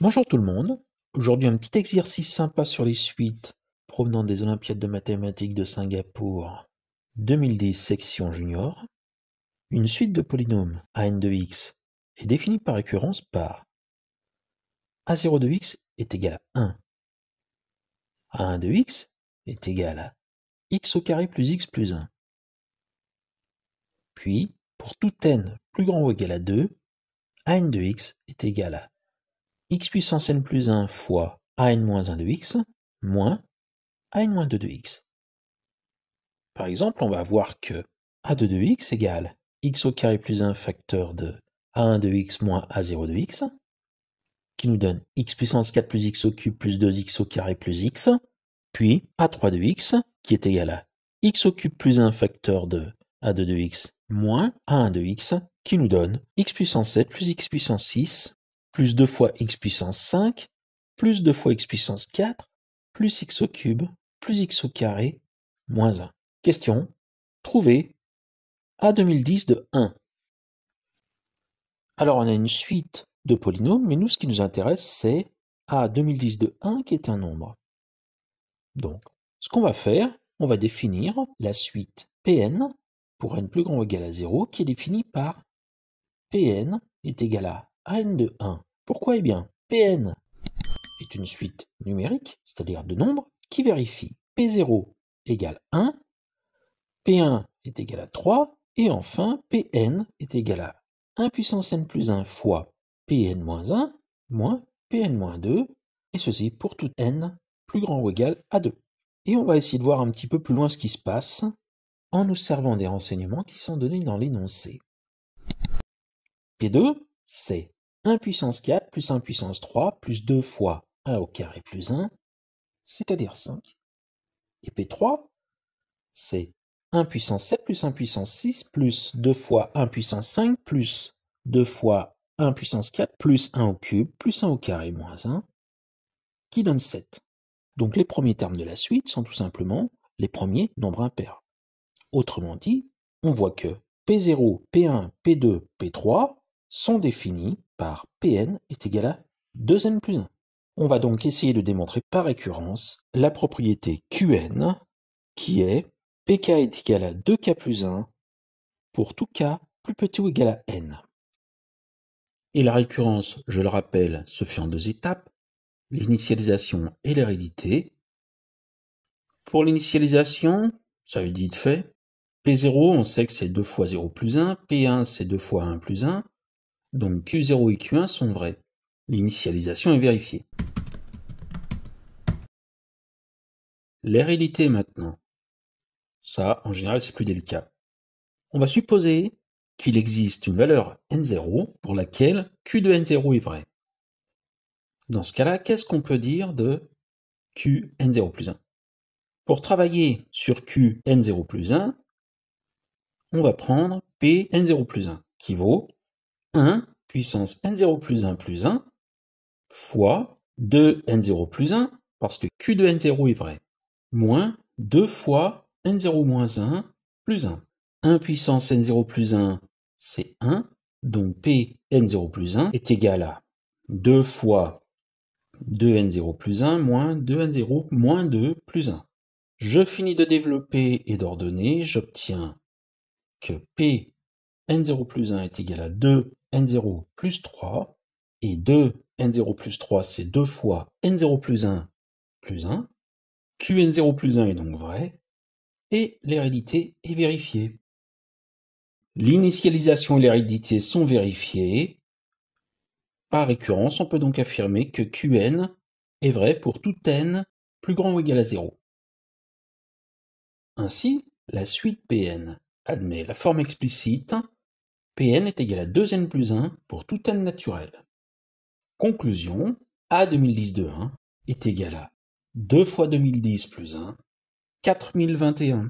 Bonjour tout le monde. Aujourd'hui, un petit exercice sympa sur les suites provenant des Olympiades de mathématiques de Singapour 2010 section junior. Une suite de polynômes a(n) de x est définie par récurrence par a0 de x est égal à 1, a1 de x est égal à x au carré plus x plus 1. Puis, pour tout n plus grand ou égal à 2, a(n) de x est égal à x puissance n plus 1 fois a(n moins 1 de x moins a(n moins 2 de x. Par exemple, on va voir que a2 de x égale x au carré plus 1 facteur de a1 de x moins a0 de x, qui nous donne x puissance 4 plus x au cube plus 2x au carré plus x, puis a3 de x, qui est égal à x au cube plus 1 facteur de a2 de x moins a1 de x, qui nous donne x puissance 7 plus x puissance 6, plus 2 fois x puissance 5, plus 2 fois x puissance 4, plus x au cube, plus x au carré, moins 1. Question. Trouver A 2010 de 1. Alors on a une suite de polynômes, mais nous ce qui nous intéresse c'est A 2010 de 1 qui est un nombre. Donc, ce qu'on va faire, on va définir la suite Pn pour n plus grand ou égal à 0 qui est définie par Pn est égal à An de 1. Pourquoi? Eh bien, Pn est une suite numérique, c'est-à-dire de nombres, qui vérifie P0 égale 1, P1 est égal à 3, et enfin Pn est égal à 1 puissance n plus 1 fois Pn moins 1 moins Pn moins 2, et ceci pour tout n plus grand ou égal à 2. Et on va essayer de voir un petit peu plus loin ce qui se passe en nous servant des renseignements qui sont donnés dans l'énoncé. P2, c'est 1 puissance 4 plus 1 puissance 3 plus 2 fois 1 au carré plus 1, c'est-à-dire 5. Et P3, c'est 1 puissance 7 plus 1 puissance 6 plus 2 fois 1 puissance 5 plus 2 fois 1 puissance 4 plus 1 au cube plus 1 au carré moins 1, qui donne 7. Donc les premiers termes de la suite sont tout simplement les premiers nombres impairs. Autrement dit, on voit que P0, P1, P2, P3 sont définis par Pn est égal à 2n plus 1. On va donc essayer de démontrer par récurrence la propriété Qn qui est Pk est égal à 2k plus 1 pour tout k plus petit ou égal à n. Et la récurrence, je le rappelle, se fait en deux étapes, l'initialisation et l'hérédité. Pour l'initialisation, ça veut dire fait, P0, on sait que c'est 2 fois 0 plus 1, P1 c'est 2 fois 1 plus 1, donc Q0 et Q1 sont vrais. L'initialisation est vérifiée. L'hérédité maintenant. Ça, en général, c'est plus délicat. On va supposer qu'il existe une valeur n0 pour laquelle Q de n0 est vrai. Dans ce cas-là, qu'est-ce qu'on peut dire de Q n0 plus 1? Pour travailler sur Q n0 plus 1, on va prendre P n0 plus 1 qui vaut 1 puissance n0 plus 1 fois 2 n0 plus 1, parce que Q de n0 est vrai, moins 2 fois n0 moins 1 plus 1. 1 puissance n0 plus 1, c'est 1, donc P n0 plus 1 est égal à 2 fois 2n0 plus 1 moins 2n0 moins 2 plus 1. Je finis de développer et d'ordonner, j'obtiens que P n0 plus 1 est égal à 2n0 plus 3, et 2n0 plus 3 c'est 2 fois n0 plus 1 plus 1, Qn0 plus 1 est donc vrai, et l'hérédité est vérifiée. L'initialisation et l'hérédité sont vérifiées. Par récurrence, on peut donc affirmer que Qn est vrai pour tout n plus grand ou égal à 0. Ainsi, la suite Pn admet la forme explicite Pn est égal à 2n plus 1 pour tout n naturel. Conclusion, A 2010 de 1 est égal à 2 fois 2010 plus 1, 4021.